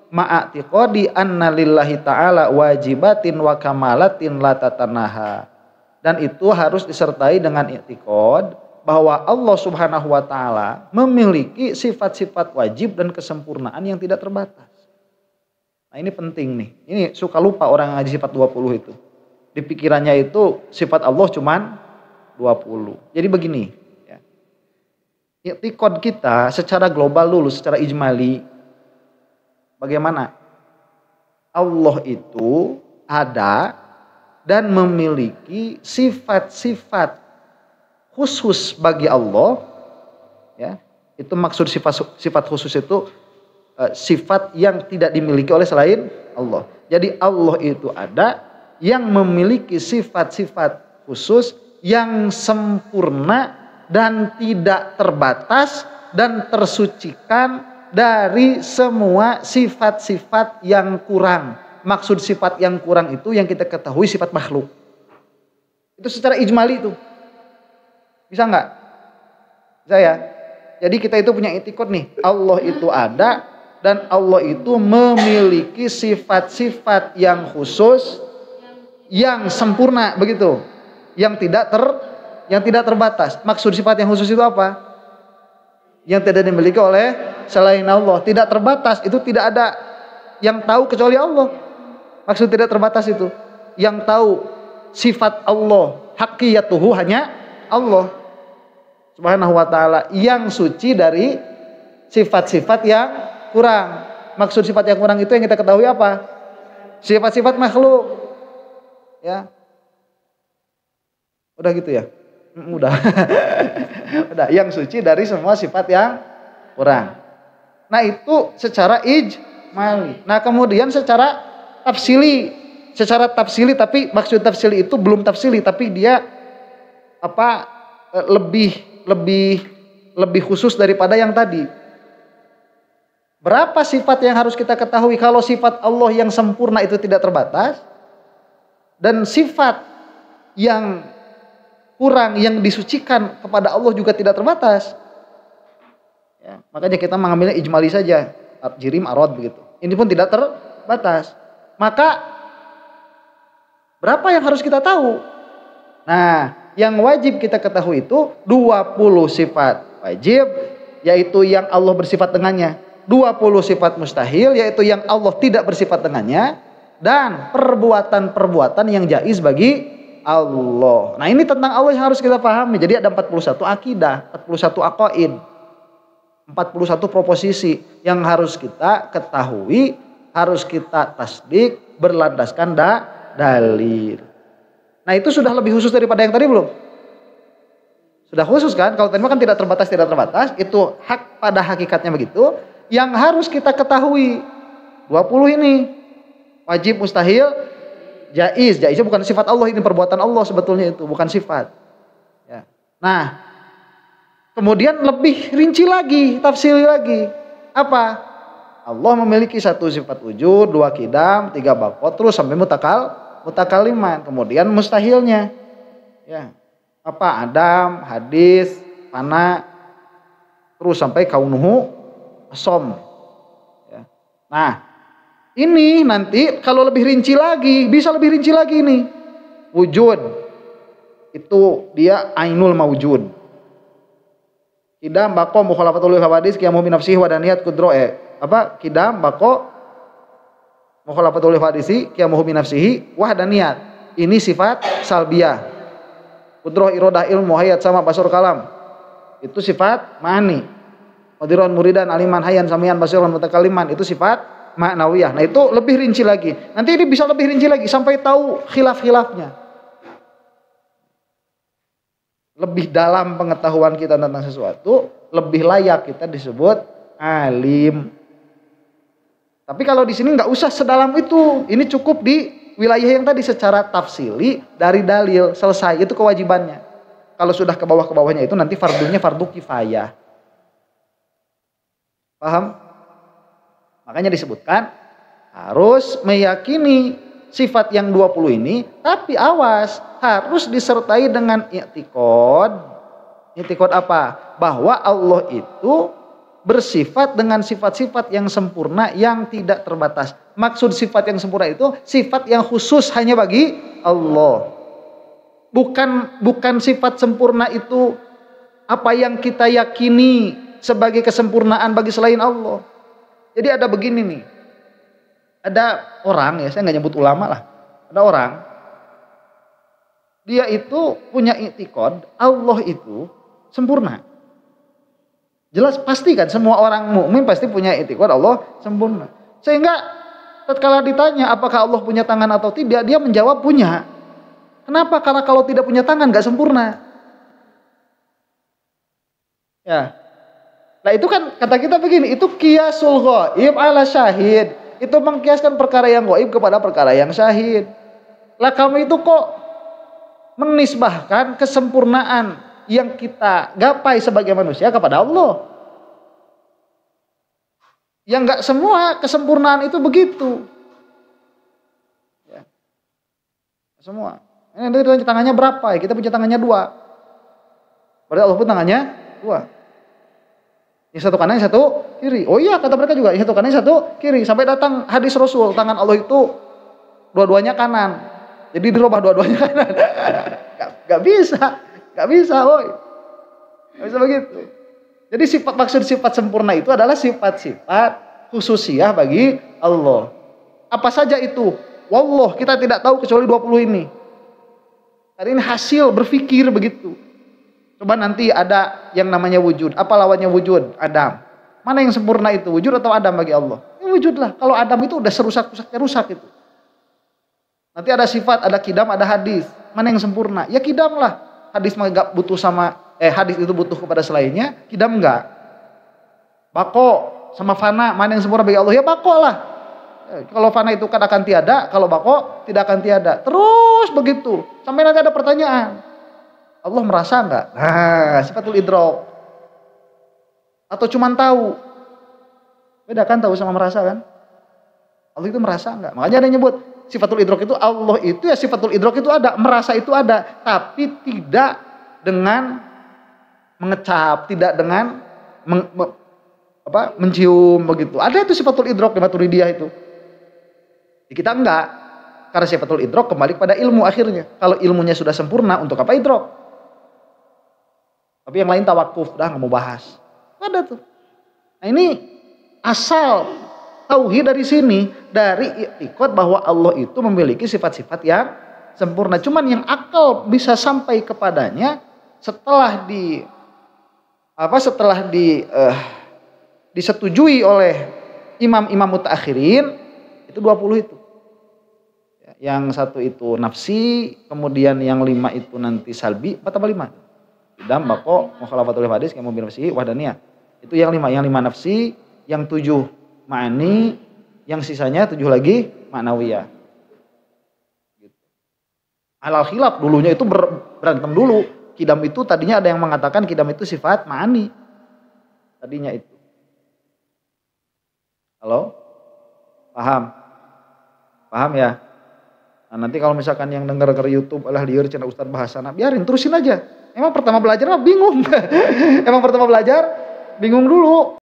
ma'atiqadi anna lillahi ta'ala wajibatin wa kamalatin la tatanaha. Dan itu harus disertai dengan i'tiqad bahwa Allah Subhanahu wa taala memiliki sifat-sifat wajib dan kesempurnaan yang tidak terbatas. Nah, ini penting nih. Ini suka lupa orang ngaji sifat 20 itu. Di pikirannya itu sifat Allah cuman 20. Jadi begini, ya. I'tiqad kita secara global dulu, secara ijmali. Bagaimana? Allah itu ada dan memiliki sifat-sifat khusus bagi Allah, ya. Itu maksud sifat khusus itu sifat yang tidak dimiliki oleh selain Allah. Jadi Allah itu ada yang memiliki sifat-sifat khusus yang sempurna dan tidak terbatas dan tersucikan dari semua sifat-sifat yang kurang. Maksud sifat yang kurang itu yang kita ketahui sifat makhluk. Itu secara ijmali itu. Bisa nggak? Bisa ya? Jadi kita itu punya i'tiqad nih. Allah itu ada dan Allah itu memiliki sifat-sifat yang khusus, yang sempurna begitu. Yang tidak terbatas. Maksud sifat yang khusus itu apa? Yang tidak dimiliki oleh selain Allah. Tidak terbatas itu tidak ada yang tahu kecuali Allah. Maksud tidak terbatas itu yang tahu sifat Allah haqqiyatuhu hanya Allah Subhanahu wa taala yang suci dari sifat-sifat yang kurang. Maksud sifat yang kurang itu yang kita ketahui apa? Sifat-sifat makhluk. Ya. Udah gitu ya? Udah. Udah, yang suci dari semua sifat yang kurang. Nah, itu secara ijmali. Nah, kemudian secara tafsili, tapi maksud tafsili itu belum tafsili, tapi dia lebih khusus daripada yang tadi. Berapa sifat yang harus kita ketahui? Kalau sifat Allah yang sempurna itu tidak terbatas, dan sifat yang kurang yang disucikan kepada Allah juga tidak terbatas. Ya, makanya kita mengambilnya ijmali saja, jirim arad begitu. Ini pun tidak terbatas. Maka berapa yang harus kita tahu? Nah, yang wajib kita ketahui itu 20 sifat wajib, yaitu yang Allah bersifat dengannya. 20 sifat mustahil, yaitu yang Allah tidak bersifat dengannya. Dan perbuatan-perbuatan yang jaiz bagi Allah. Nah, ini tentang Allah yang harus kita pahami. Jadi ada 41 akidah, 41 aqaid, 41 proposisi yang harus kita ketahui, harus kita tasdik berlandaskan dalil. Nah, itu sudah lebih khusus daripada yang tadi belum? Sudah khusus kan? Kalau tadi kan tidak terbatas, itu hak pada hakikatnya begitu. Yang harus kita ketahui 20 ini wajib, mustahil, jaiz. Jaiznya bukan sifat Allah, ini perbuatan Allah sebetulnya itu, bukan sifat. Ya. Nah, kemudian lebih rinci lagi, tafsir lagi. Apa? Allah memiliki satu sifat wujud, 2 qidam, 3 baqo, terus sampai mutakaliman. Kemudian mustahilnya. Ya. Apa? Adam, hadis, fana, terus sampai kaunuhu asom. Ya. Nah, ini nanti kalau lebih rinci lagi, bisa lebih rinci lagi nih. Wujud itu dia ainul mawujud. Qidam, baqo, mukhalafatul hawadis, qiyamu bi nafsihi wa daniyat qudro qidam, baqo, mukhalafatul hawadisi, qiyamu bi nafsihi wa daniyat. Ini sifat salbiyah. Qudroh, iradah, ilmu, hayat, sama, basur, kalam. Itu sifat ma'ani. Qadiran, muridan, aliman, hayyan, samian, basiran, mutakaliman. Itu sifat ma'nawiyah. Nah, itu lebih rinci lagi. Nanti ini bisa lebih rinci lagi sampai tahu khilaf-khilafnya. Lebih dalam pengetahuan kita tentang sesuatu, lebih layak kita disebut alim. Tapi kalau di sini nggak usah sedalam itu. Ini cukup di wilayah yang tadi secara tafsili dari dalil, selesai, itu kewajibannya. Kalau sudah ke bawah-bawahnya itu nanti fardunya fardu kifayah. Paham? Makanya disebutkan harus meyakini sifat yang 20 ini, tapi awas, harus disertai dengan i'tiqad. I'tiqad apa? Bahwa Allah itu bersifat dengan sifat-sifat yang sempurna yang tidak terbatas. Maksud sifat yang sempurna itu sifat yang khusus hanya bagi Allah. Bukan sifat sempurna itu apa yang kita yakini sebagai kesempurnaan bagi selain Allah. Jadi ada begini nih. Ada orang, ya saya nggak nyebut ulama lah. Ada orang, dia itu punya i'tiqad Allah itu sempurna. Jelas pasti kan semua orang mukmin pasti punya i'tiqad Allah sempurna. Sehingga tatkala ditanya apakah Allah punya tangan atau tidak, dia menjawab punya. Kenapa? Karena kalau tidak punya tangan nggak sempurna. Ya. Nah itu kan kata kita begini, itu qiyasul ghaib ala syahid. Itu mengkiaskan perkara yang ghaib kepada perkara yang syahid. Lah kamu itu kok menisbahkan kesempurnaan yang kita gapai sebagai manusia kepada Allah. Yang enggak semua kesempurnaan itu begitu. Ya. Semua. Ini dari tangannya berapa ya? Kita punya tangannya 2. Padahal Allah pun tangannya 2. Yang satu kanan, yang satu kiri. Oh iya, kata mereka juga, yang satu kanan, yang satu kiri. Sampai datang hadis Rasul, tangan Allah itu dua-duanya kanan. Jadi dirubah dua-duanya kanan. Gak bisa, woy. Gak bisa begitu. Jadi maksud sifat sempurna itu adalah sifat-sifat khususiyah bagi Allah. Apa saja itu? Wallah, kita tidak tahu kecuali 20 ini. Tadi ini hasil berpikir begitu. Coba nanti ada yang namanya wujud. Apa lawannya wujud? Adam. Mana yang sempurna itu? Wujud atau Adam bagi Allah? Ya wujud lah. Kalau Adam itu udah serusak-rusaknya rusak itu. Nanti ada sifat, ada kidam, ada hadis. Mana yang sempurna? Ya kidam lah. Hadis enggak butuh hadis itu butuh kepada selainnya, kidam enggak. Bako sama fana, mana yang sempurna bagi Allah? Ya bako lah. Kalau fana itu kan akan tiada, kalau bako tidak akan tiada. Terus begitu. Sampai nanti ada pertanyaan. Allah merasa enggak? Nah, sifatul idrok. Atau cuman tahu? Beda kan tahu sama merasa kan? Allah itu merasa enggak? Makanya ada yang nyebut sifatul idrok itu Allah itu ya sifatul idrok itu ada, merasa itu ada, tapi tidak dengan mengecap, tidak dengan mencium begitu. Ada itu sifatul idrok di Maturidiyah itu. Di kita enggak. Karena sifatul idrok kembali pada ilmu akhirnya. Kalau ilmunya sudah sempurna, untuk apa idrok? Tapi yang lain tawakuf, dah nggak mau bahas. Ada tuh. Nah ini asal tauhid dari sini, dari i'tiqad bahwa Allah itu memiliki sifat-sifat yang sempurna. Cuman yang akal bisa sampai kepadanya setelah disetujui oleh imam-imam mutakhirin itu 20 itu. Yang satu itu nafsi, kemudian yang 5 itu nanti salbi, 4 atau 5? Idam, bako, mukhalafatul hadis, kemudian nafsi, wahdaniyah. Itu yang 5 nafsi, yang 7 ma'ani, yang sisanya 7 lagi ma'nawiyah. Gitu. Alal khilaf dulunya itu berantem dulu. Kidam itu tadinya ada yang mengatakan kidam itu sifat ma'ani. Tadinya itu. Halo? Paham? Paham ya? Nah, nanti kalau misalkan yang denger ke YouTube alah liur cenah Ustaz bahasana, biarin terusin aja. Emang pertama belajar mah bingung. Emang pertama belajar bingung dulu.